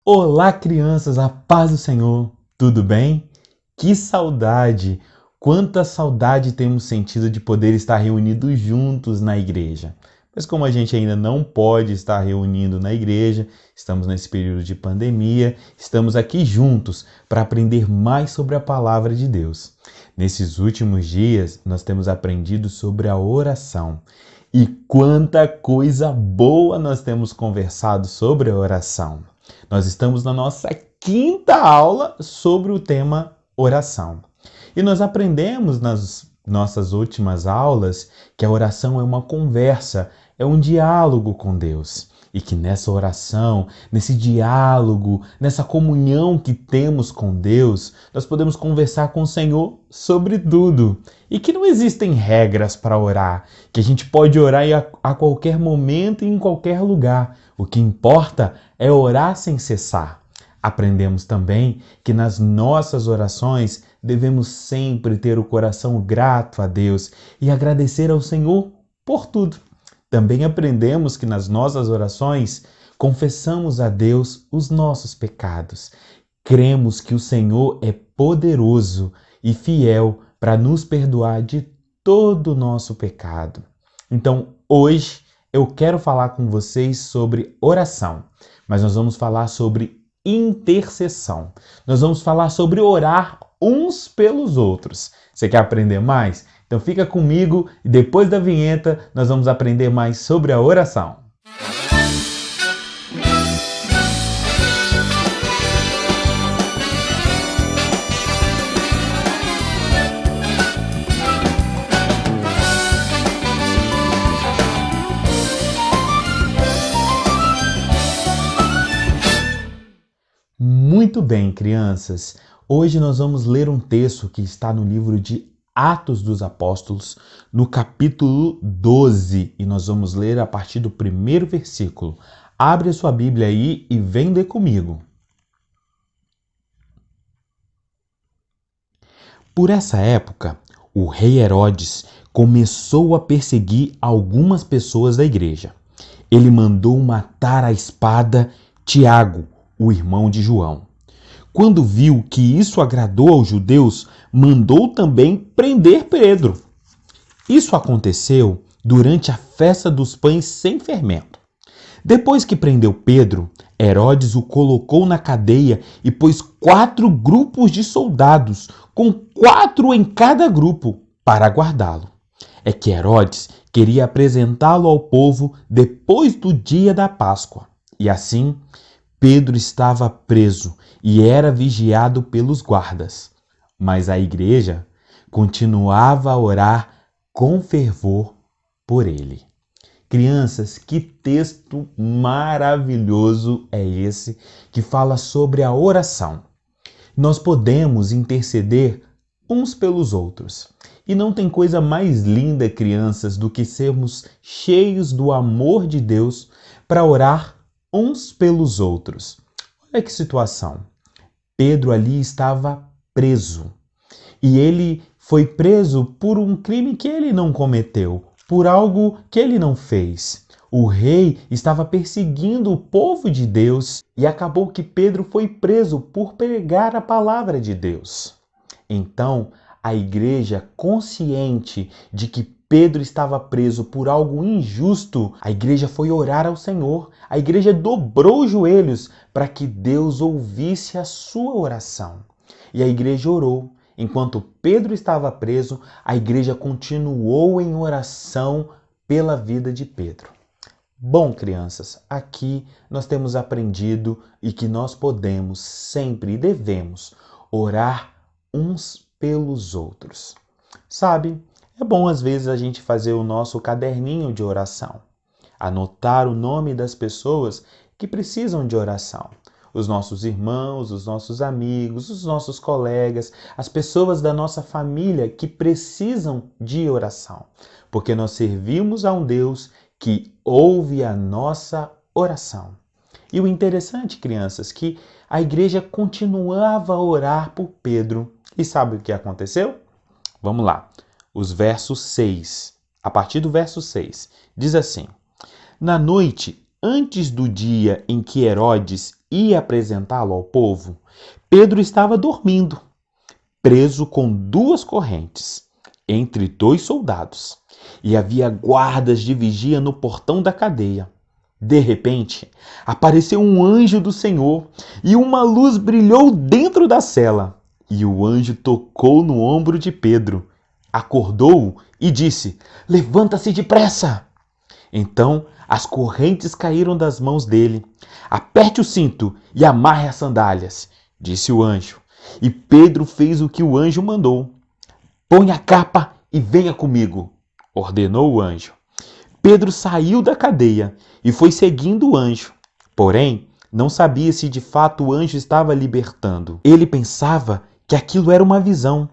Olá, crianças, a paz do Senhor, tudo bem? Que saudade! Quanta saudade temos sentido de poder estar reunidos juntos na igreja. Mas como a gente ainda não pode estar reunindo na igreja, estamos nesse período de pandemia, estamos aqui juntos para aprender mais sobre a palavra de Deus. Nesses últimos dias, nós temos aprendido sobre a oração. E quanta coisa boa nós temos conversado sobre a oração. Nós estamos na nossa quinta aula sobre o tema oração. E nós aprendemos nas nossas últimas aulas que a oração é uma conversa, é um diálogo com Deus. E que nessa oração, nesse diálogo, nessa comunhão que temos com Deus, nós podemos conversar com o Senhor sobre tudo. E que não existem regras para orar, que a gente pode orar a qualquer momento e em qualquer lugar. O que importa é orar sem cessar. Aprendemos também que nas nossas orações devemos sempre ter o coração grato a Deus e agradecer ao Senhor por tudo. Também aprendemos que nas nossas orações confessamos a Deus os nossos pecados. Cremos que o Senhor é poderoso e fiel para nos perdoar de todo o nosso pecado. Então, hoje eu quero falar com vocês sobre oração, mas nós vamos falar sobre intercessão. Nós vamos falar sobre orar uns pelos outros. Você quer aprender mais? Então fica comigo e depois da vinheta nós vamos aprender mais sobre a oração. Muito bem, crianças. Hoje nós vamos ler um texto que está no livro de Atos dos Apóstolos, no capítulo 12, e nós vamos ler a partir do primeiro versículo. Abre a sua Bíblia aí e vem ler comigo. Por essa época, o rei Herodes começou a perseguir algumas pessoas da igreja. Ele mandou matar à espada Tiago, o irmão de João. Quando viu que isso agradou aos judeus, mandou também prender Pedro. Isso aconteceu durante a festa dos pães sem fermento. Depois que prendeu Pedro, Herodes o colocou na cadeia e pôs 4 grupos de soldados, com 4 em cada grupo, para guardá-lo. É que Herodes queria apresentá-lo ao povo depois do dia da Páscoa. E assim, Pedro estava preso e era vigiado pelos guardas. Mas a igreja continuava a orar com fervor por ele. Crianças, que texto maravilhoso é esse que fala sobre a oração. Nós podemos interceder uns pelos outros. E não tem coisa mais linda, crianças, do que sermos cheios do amor de Deus para orar uns pelos outros. Olha que situação. Pedro ali estava preso. E ele foi preso por um crime que ele não cometeu, por algo que ele não fez. O rei estava perseguindo o povo de Deus e acabou que Pedro foi preso por pregar a palavra de Deus. Então, a igreja, consciente de que Pedro estava preso por algo injusto, a igreja foi orar ao Senhor. A igreja dobrou os joelhos para que Deus ouvisse a sua oração. E a igreja orou. Enquanto Pedro estava preso, a igreja continuou em oração pela vida de Pedro. Bom, crianças, aqui nós temos aprendido e que nós podemos sempre e devemos orar uns pelos outros. Sabe? É bom às vezes a gente fazer o nosso caderninho de oração, anotar o nome das pessoas que precisam de oração. Os nossos irmãos, os nossos amigos, os nossos colegas, as pessoas da nossa família que precisam de oração. Porque nós servimos a um Deus que ouve a nossa oração. E o interessante, crianças, que a igreja continuava a orar por Pedro. E sabe o que aconteceu? Vamos lá. Os versos 6, a partir do verso 6, diz assim: Na noite, antes do dia em que Herodes ia apresentá-lo ao povo, Pedro estava dormindo, preso com 2 correntes, entre 2 soldados, e havia guardas de vigia no portão da cadeia. De repente, apareceu um anjo do Senhor e uma luz brilhou dentro da cela. E o anjo tocou no ombro de Pedro, acordou-o e disse: "Levanta-se depressa!" Então as correntes caíram das mãos dele. "Aperte o cinto e amarre as sandálias", disse o anjo. E Pedro fez o que o anjo mandou. "Põe a capa e venha comigo", ordenou o anjo. Pedro saiu da cadeia e foi seguindo o anjo. Porém, não sabia se de fato o anjo estava libertando. Ele pensava que aquilo era uma visão.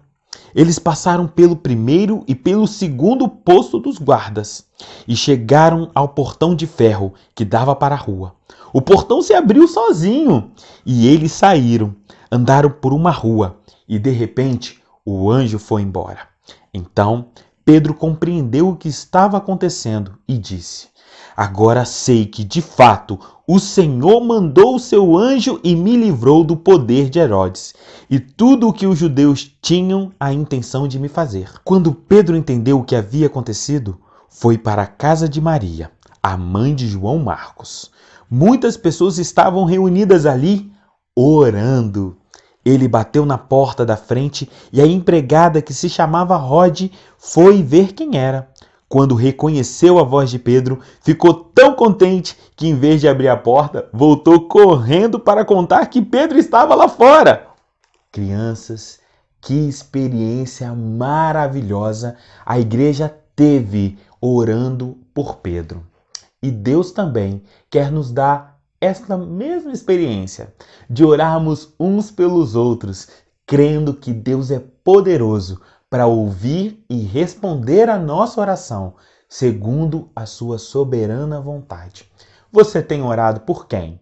Eles passaram pelo primeiro e pelo segundo posto dos guardas e chegaram ao portão de ferro que dava para a rua. O portão se abriu sozinho e eles saíram, andaram por uma rua e de repente o anjo foi embora. Então Pedro compreendeu o que estava acontecendo e disse: "Agora sei que, de fato, o Senhor mandou o seu anjo e me livrou do poder de Herodes e tudo o que os judeus tinham a intenção de me fazer." Quando Pedro entendeu o que havia acontecido, foi para a casa de Maria, a mãe de João Marcos. Muitas pessoas estavam reunidas ali, orando. Ele bateu na porta da frente e a empregada, que se chamava Rode, foi ver quem era. Quando reconheceu a voz de Pedro, ficou tão contente que, em vez de abrir a porta, voltou correndo para contar que Pedro estava lá fora. Crianças, que experiência maravilhosa a igreja teve orando por Pedro. E Deus também quer nos dar esta mesma experiência de orarmos uns pelos outros, crendo que Deus é poderoso para ouvir e responder a nossa oração, segundo a sua soberana vontade. Você tem orado por quem?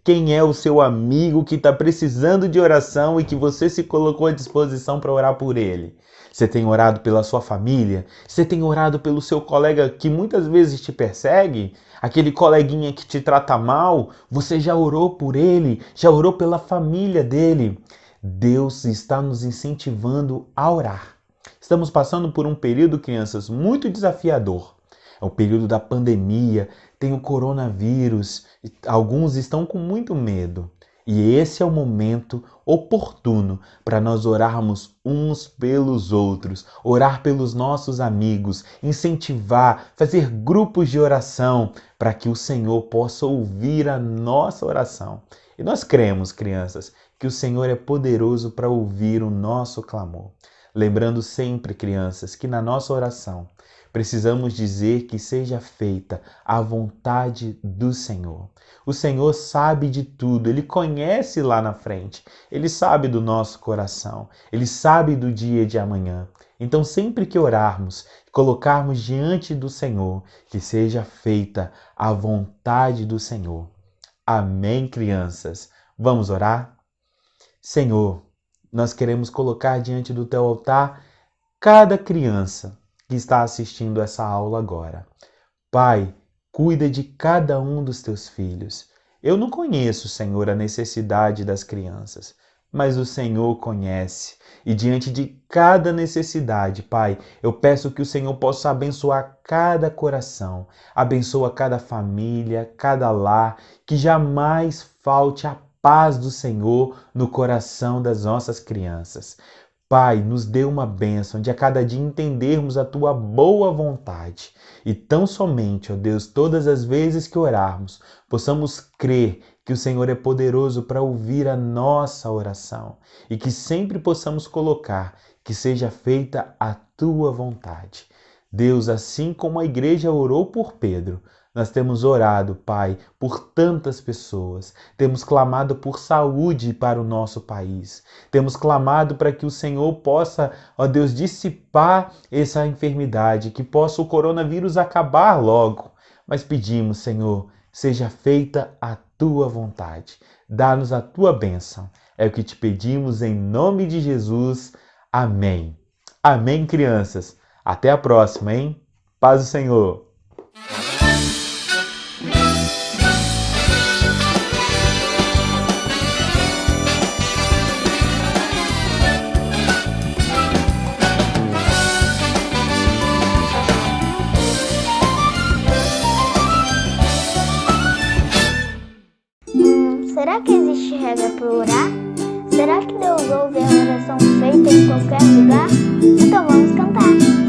Quem é o seu amigo que está precisando de oração e que você se colocou à disposição para orar por ele? Você tem orado pela sua família? Você tem orado pelo seu colega que muitas vezes te persegue? Aquele coleguinha que te trata mal? Você já orou por ele? Já orou pela família dele? Deus está nos incentivando a orar. Estamos passando por um período, crianças, muito desafiador. É o período da pandemia, tem o coronavírus, alguns estão com muito medo. E esse é o momento oportuno para nós orarmos uns pelos outros, orar pelos nossos amigos, incentivar, fazer grupos de oração para que o Senhor possa ouvir a nossa oração. E nós cremos, crianças, que o Senhor é poderoso para ouvir o nosso clamor. Lembrando sempre, crianças, que na nossa oração precisamos dizer que seja feita a vontade do Senhor. O Senhor sabe de tudo, Ele conhece lá na frente, Ele sabe do nosso coração, Ele sabe do dia de amanhã. Então, sempre que orarmos, colocarmos diante do Senhor, que seja feita a vontade do Senhor. Amém, crianças? Vamos orar? Senhor, nós queremos colocar diante do Teu altar cada criança que está assistindo essa aula agora. Pai, cuida de cada um dos Teus filhos. Eu não conheço, Senhor, a necessidade das crianças, mas o Senhor conhece. E diante de cada necessidade, Pai, eu peço que o Senhor possa abençoar cada coração, abençoa cada família, cada lar, que jamais falte a paz do Senhor no coração das nossas crianças. Pai, nos dê uma bênção de a cada dia entendermos a Tua boa vontade. E tão somente, ó Deus, todas as vezes que orarmos, possamos crer que o Senhor é poderoso para ouvir a nossa oração. E que sempre possamos colocar que seja feita a Tua vontade. Deus, assim como a igreja orou por Pedro, nós temos orado, Pai, por tantas pessoas. Temos clamado por saúde para o nosso país. Temos clamado para que o Senhor possa, ó Deus, dissipar essa enfermidade, que possa o coronavírus acabar logo. Mas pedimos, Senhor, seja feita a Tua vontade. Dá-nos a Tua bênção. É o que te pedimos em nome de Jesus. Amém. Amém, crianças. Até a próxima, hein? Paz do Senhor. existe regra para orar? Será que Deus ouve a oração feita em qualquer lugar? Então vamos cantar.